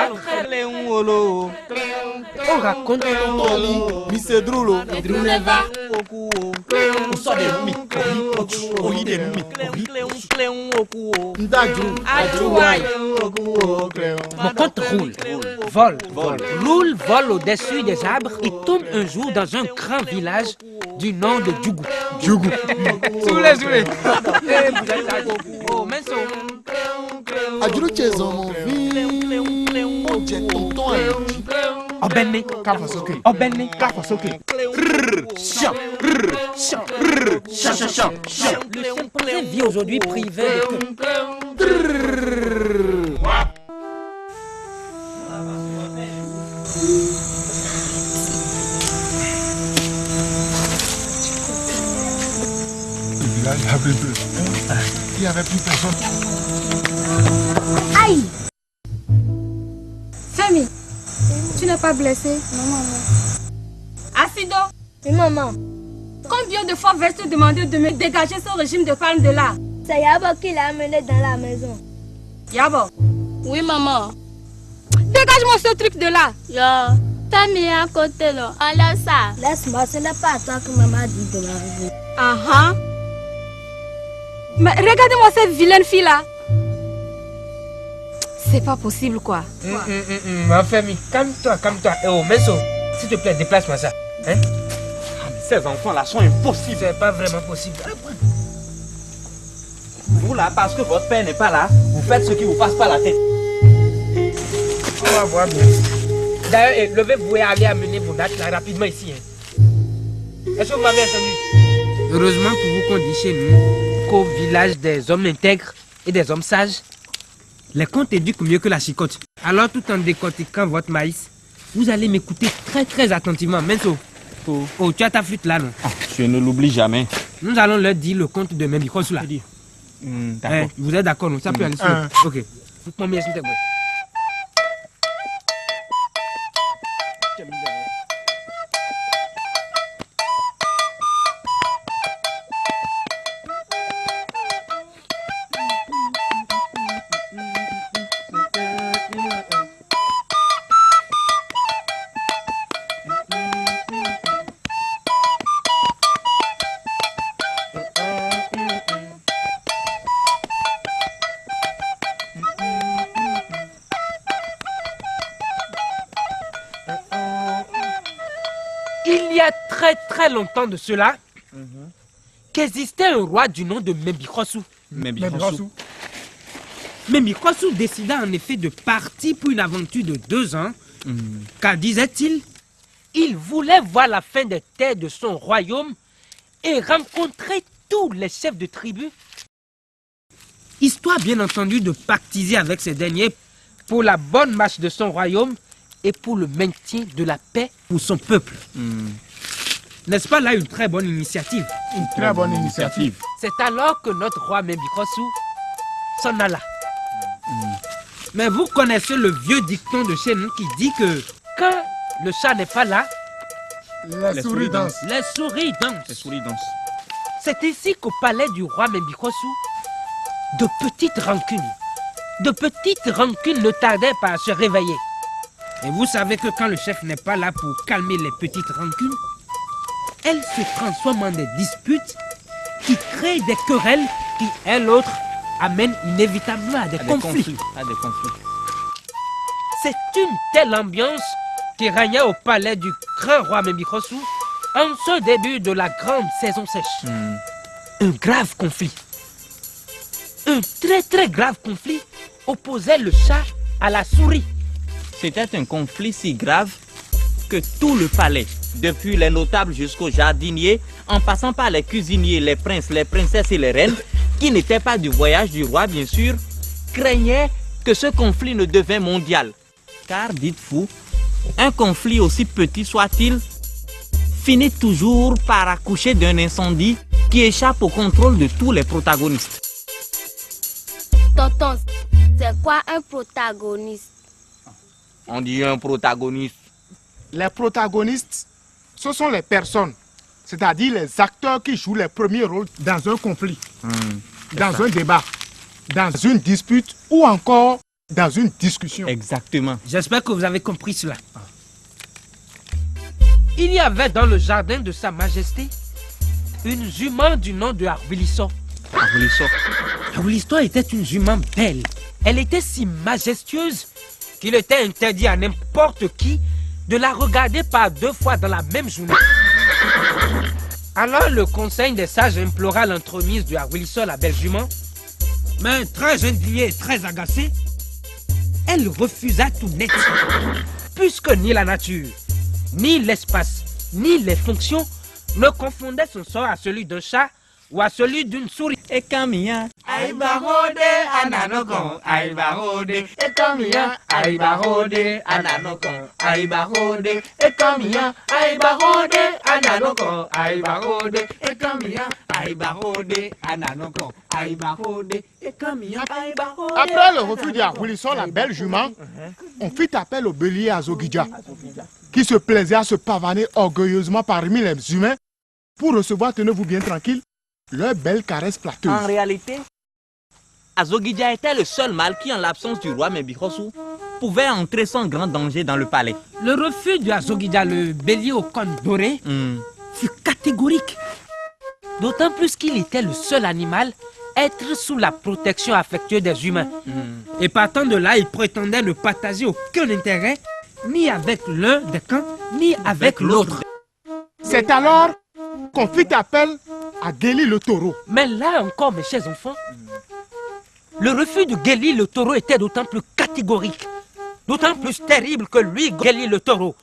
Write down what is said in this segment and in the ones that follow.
ça? On raconte mon compte roule, vole au-dessus des arbres et tombe un jour dans un grand village du nom de Djougou. Soulé. Oh, Menso. Adjuro Chezomo, Obenne. Le chimpanzé vit aujourd'hui privé de il n'y avait plus personne. Aïe! Femi, tu n'es pas blessé? Non, maman. Acido, Oui, maman. combien de fois vais-tu demander de me dégager ce régime de palme de là? C'est Yabo qui l'a amené dans la maison. Yabo, Oui, maman. dégage-moi ce truc de là! Yo, Femi est à côté là. Alors ça. Laisse-moi, ce n'est pas à toi que maman dit de m'arriver. Mais regardez-moi cette vilaine fille là! C'est pas possible quoi. Ma famille, calme-toi. Oh, Menso, s'il te plaît, déplace-moi ça. Hein? Ces enfants-là sont impossibles. C'est pas vraiment possible. Vous là, parce que votre père n'est pas là, vous faites ce qui vous passe par la tête. On va voir bien. D'ailleurs, levez-vous et allez amener vos dates là rapidement ici. Est-ce que vous m'avez entendu? Heureusement pour vous qu'on dit chez nous qu'au village des hommes intègres et des hommes sages, les contes éduquent mieux que la chicotte. Alors tout en décortiquant votre maïs, vous allez m'écouter très attentivement. Menso, oh, tu as ta flûte là, non? Je ne l'oublie jamais. Nous allons leur dire le conte de Membikrosu là. D'accord. Vous êtes d'accord, non? Ça peut aller sur. Ok. Vous combien s'il te plaît? Il y a très longtemps de cela, qu'existait un roi du nom de Membikrosu. Membikrosu décida en effet de partir pour une aventure de 2 ans, car disait-il, il voulait voir la fin des terres de son royaume et rencontrer tous les chefs de tribu. Histoire bien entendu de pactiser avec ces derniers pour la bonne marche de son royaume et pour le maintien de la paix pour son peuple. N'est-ce pas là une très bonne initiative? Une très bonne initiative. C'est alors que notre roi Membikrosu s'en alla. Mais vous connaissez le vieux dicton de chez nous qui dit que quand le chat n'est pas là, Les souris dansent. les souris dansent. Les souris dansent. C'est ici qu'au palais du roi Membikrosu, de petites rancunes ne tardaient pas à se réveiller. Et vous savez que quand le chef n'est pas là pour calmer les petites rancunes, elles se transforment en des disputes qui créent des querelles qui, un l'autre, amènent inévitablement à des conflits. C'est une telle ambiance qui régnait au palais du grand roi Membikrosu en ce début de la grande saison sèche. Un grave conflit. Un très grave conflit opposait le chat à la souris. C'était un conflit si grave que tout le palais, depuis les notables jusqu'aux jardiniers, en passant par les cuisiniers, les princes, les princesses et les reines, qui n'étaient pas du voyage du roi bien sûr, craignaient que ce conflit ne devint mondial. Car, dites-vous, un conflit aussi petit soit-il, finit toujours par accoucher d'un incendie qui échappe au contrôle de tous les protagonistes. Tonton, c'est quoi un protagoniste? On dit un protagoniste. Les protagonistes, ce sont les personnes, c'est-à-dire les acteurs qui jouent les premiers rôles dans un conflit, dans un débat, dans une dispute ou encore dans une discussion. Exactement. J'espère que vous avez compris cela. Il y avait dans le jardin de Sa Majesté une jument du nom de Arwilisso. Arwilisso. Arwilisso était une jument belle. Elle était si majestueuse qu'il était interdit à n'importe qui de la regarder par 2 fois dans la même journée. Alors le conseil des sages implora l'entremise de Arwilisso, la belle jument. Mais très indignée et très agacée, elle refusa tout net. Puisque ni la nature, ni l'espace, ni les fonctions ne confondaient son sort à celui d'un chat ou à celui d'une souris. Et Camilla. Aïbarode, ananokon, aïbarode, et Camilla, aïbarode, ananokon, aïbarode, et Camilla, aïbarode, ananokon, aïbarode, et Camilla, aïbarode, ananokon, aïbarode, et Camilla, aïbarode. Après le refus d'Arwilisso, la belle jument, on fit appel au bélier Azogidja, qui se plaisait à se pavaner orgueilleusement parmi les humains pour recevoir, tenez-vous bien tranquille, leur belle caresse flatteuse. En réalité, Azogidja était le seul mâle qui, en l'absence du roi Mbikhossou, pouvait entrer sans grand danger dans le palais. Le refus de Azogidja, le bélier au cône doré, fut catégorique. D'autant plus qu'il était le seul animal à être sous la protection affectueuse des humains. Et partant de là, il prétendait ne partager aucun intérêt, ni avec l'un des camps, ni avec l'autre. C'est alors qu'on fit appel à Guéli le taureau. Mais là encore, mes chers enfants, le refus de Guéli le taureau était d'autant plus catégorique, d'autant plus terrible que lui, Guéli le taureau,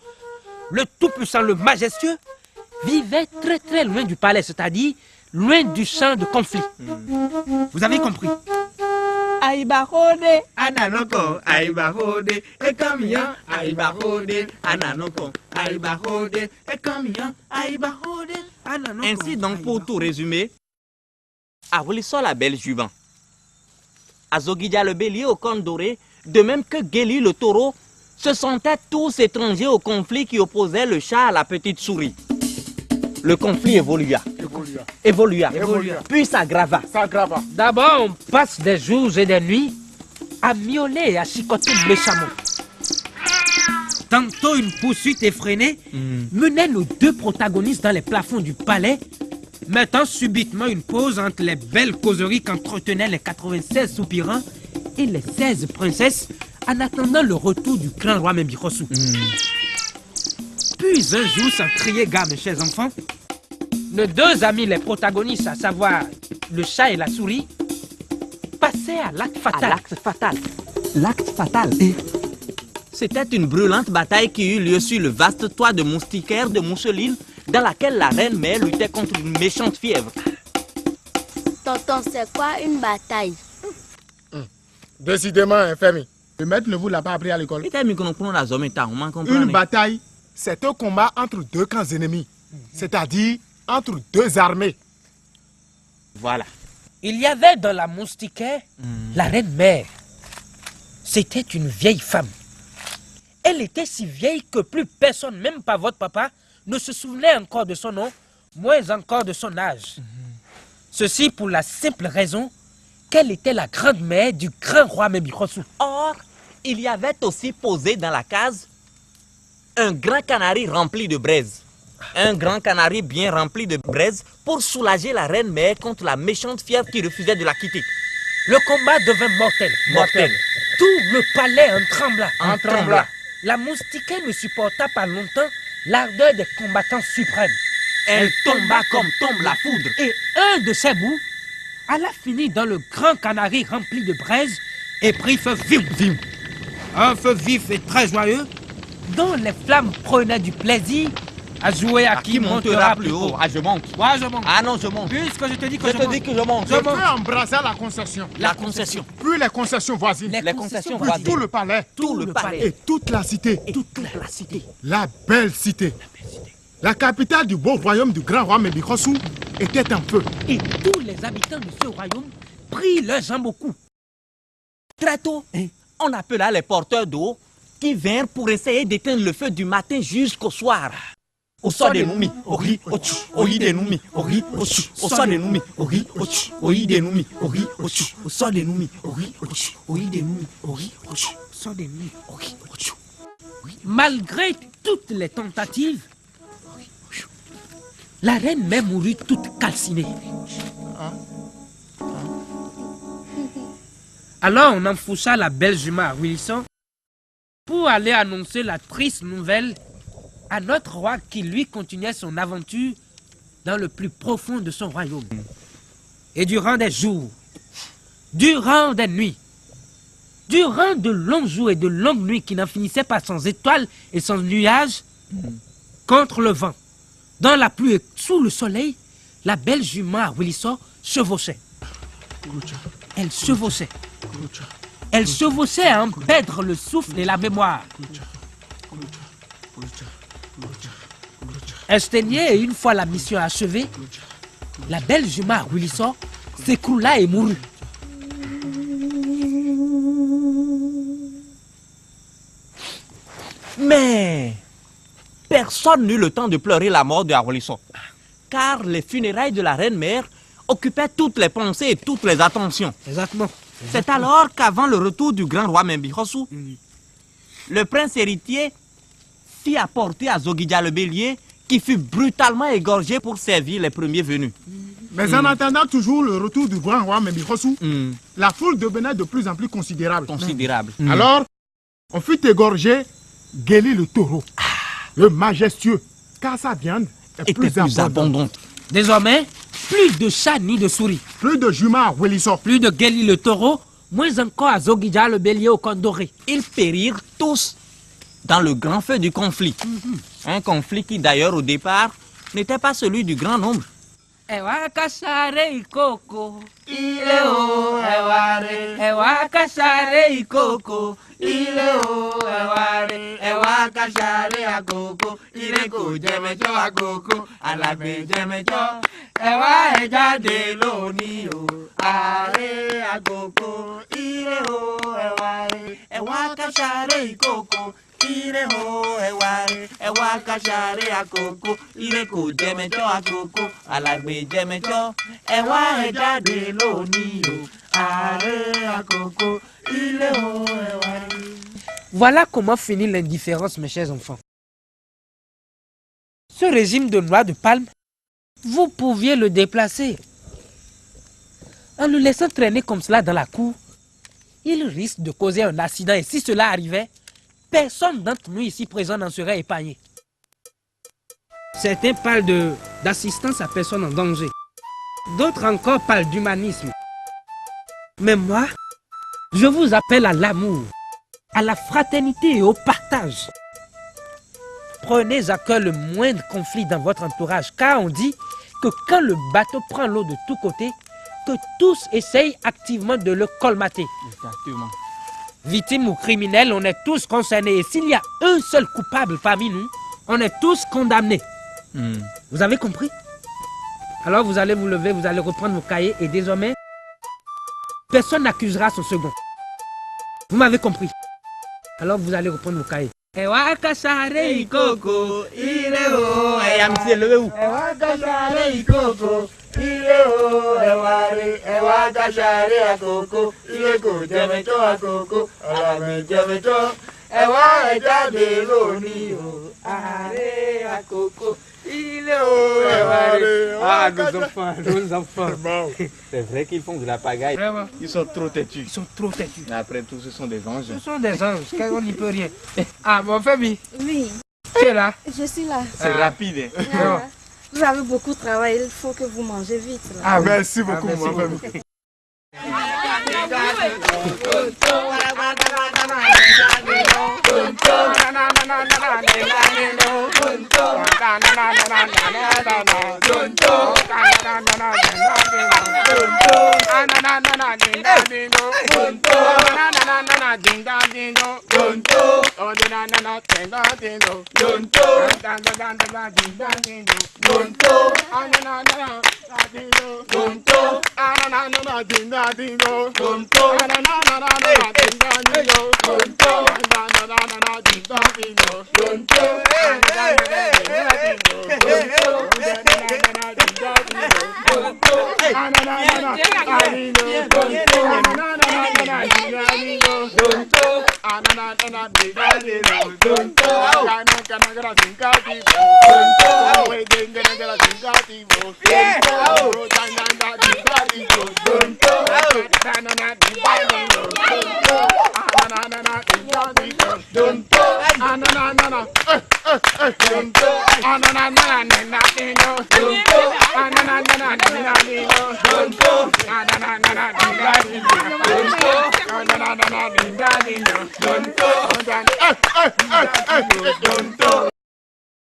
le tout-puissant, le majestueux, vivait très très loin du palais, c'est-à-dire loin du champ de conflit. Vous avez compris? Aïbarode, ananoko, aïbarode, et Camilla, aïbarode, ananoko, aïbarode, et Camilla, aïbarode, ananoko. Ainsi donc, pour tout résumer, Arwilisso la belle jument, Azogidja le bélier au cône doré, de même que Guéli le taureau, se sentaient tous étrangers au conflit qui opposait le chat à la petite souris. Le conflit évolua, puis s'aggrava. D'abord, on passe des jours et des nuits à miauler et à chicoter méchamment. Tantôt, une poursuite effrénée menait nos 2 protagonistes dans les plafonds du palais, mettant subitement une pause entre les belles causeries qu'entretenaient les 96 soupirants et les 16 princesses en attendant le retour du grand roi Mbikhossou. Puis un jour, sans crier gare, mes chers enfants, nos 2 amis, les protagonistes, à savoir le chat et la souris, passaient à l'acte fatal. L'acte fatal. C'était une brûlante bataille qui eut lieu sur le vaste toit de moustiquaire de Mousseline, dans laquelle la reine mère luttait contre une méchante fièvre. Tonton, c'est quoi une bataille? Décidément, infirmier. Le maître ne vous l'a pas appris à l'école. Une bataille, c'est un combat entre 2 camps ennemis, c'est-à-dire entre 2 armées. Voilà. Il y avait dans la moustiquaire la reine mère. C'était une vieille femme. Elle était si vieille que plus personne, même pas votre papa, ne se souvenait encore de son nom, moins encore de son âge. Ceci pour la simple raison qu'elle était la grande-mère du grand roi Mbikhossou. Or, il y avait aussi posé dans la case un grand canari rempli de braise. Un grand canari bien rempli de braise pour soulager la reine mère contre la méchante fièvre qui refusait de la quitter. Le combat devint mortel. Tout le palais en trembla. La moustiquaire ne supporta pas longtemps l'ardeur des combattants suprêmes. Elle tomba comme tombe la foudre. Et un de ses bouts alla finir dans le grand canari rempli de braise et prit feu vif. Un feu vif et très joyeux, dont les flammes prenaient du plaisir à jouer à qui montera plus haut. Ah, je monte. Ouais, je monte. Ah non, je monte. Puisque je te dis que Je te dis que je monte. Je peux embrasser la concession. La concession. Puis les concessions voisines. Les concessions Puis voisines. tout le palais. Tout le palais. Et toute la cité. la cité. La belle cité. La capitale du beau royaume du grand roi Mbikhossou était en feu. Et tous les habitants de ce royaume prirent leurs jambes au cou. Très tôt, on appela les porteurs d'eau qui vinrent pour essayer d'éteindre le feu du matin jusqu'au soir. Osodenumi, ori, ochu, oidenumi, ori, ochu, osodenumi, ori, ochu, oidenumi, ori, ochu, osodenumi, ori, ochu, oidenumi, ori, ochu, osodenumi, ori, ochu. Malgré toutes les tentatives, la reine mère mourut toute calcinée. Alors on enfourcha la belle jument à Wilson pour aller annoncer la triste nouvelle à notre roi qui lui continuait son aventure dans le plus profond de son royaume. Et durant des jours, durant des nuits, durant de longs jours et de longues nuits qui n'en finissaient pas sans étoiles et sans nuages, contre le vent, dans la pluie et sous le soleil, la belle jument à Wilson chevauchait. Elle chevauchait. Elle chevauchait à en perdre le souffle et la mémoire. Instaignée et une fois la mission achevée, la belle jument à Wilson s'écroula et mourut. Mais personne n'eut le temps de pleurer la mort de Arwelisson, car les funérailles de la reine-mère occupaient toutes les pensées et toutes les attentions. Exactement. C'est alors qu'avant le retour du grand roi Membihosu, le prince héritier fit apporter à Zogidja le bélier qui fut brutalement égorgé pour servir les premiers venus. Mais en attendant toujours le retour du grand roi Membihosu, la foule devenait de plus en plus considérable. Alors, on fit égorger Geli le taureau, le majestueux, car sa viande est plus abondante. Désormais, plus de chats ni de souris. Plus de juments à Wilson. Plus de Geli le taureau, moins encore à Zogidja le bélier au condoré. Ils périrent tous dans le grand feu du conflit. Un conflit qui d'ailleurs au départ n'était pas celui du grand nombre. Ewa kashare ikoko, ileo eware. Ewa kashare ikoko, ileo eware. Ewa kashare akoko, ileko jemejo akoko, alagbe jemejo. Ewa ejade loni o, are akoko, ileo eware. Ewa kashare ikoko, ileo eware. Ewa kashare akoko, ileko jemejo akoko, alagbe jemejo. Ewa ejade loni o, are akoko, ileo eware. Voilà comment finit l'indifférence, mes chers enfants. Ce régime de noix de palme, vous pouviez le déplacer. En le laissant traîner comme cela dans la cour, il risque de causer un accident et si cela arrivait, personne d'entre nous ici présents n'en serait épargné. Certains parlent d'assistance à personne en danger. D'autres encore parlent d'humanisme. Mais moi, je vous appelle à l'amour, à la fraternité et au partage. Prenez à cœur le moindre conflit dans votre entourage, car on dit que quand le bateau prend l'eau de tous côtés, que tous essayent activement de le colmater. Exactement. Victimes ou criminels, on est tous concernés. Et s'il y a un seul coupable parmi nous, on est tous condamnés. Vous avez compris? Alors vous allez vous lever, vous allez reprendre vos cahiers et désormais, personne n'accusera son second. Vous m'avez compris? Alors vous allez reprendre vos cahiers. Ewa kashare ikoko, ileo levez-vous. Ewa kashare ikoko, ileo eware. Ewa kashare akoko, ileko jemejo akoko, alame jemejo. Ewa ejade loni o, are akoko, ileo eware. Ah, nos enfants. C'est vrai qu'ils font de la pagaille. Vraiment. Ils sont trop têtus. Ils sont trop têtus. Mais après tout, ce sont des anges. Ce sont des anges, on n'y peut rien. Ah, mon famille, Oui, tu es là? je suis là. C'est rapide. Hein? Ah, vous avez beaucoup travaillé, il faut que vous mangez vite. Là. Ah, merci beaucoup, mon famille.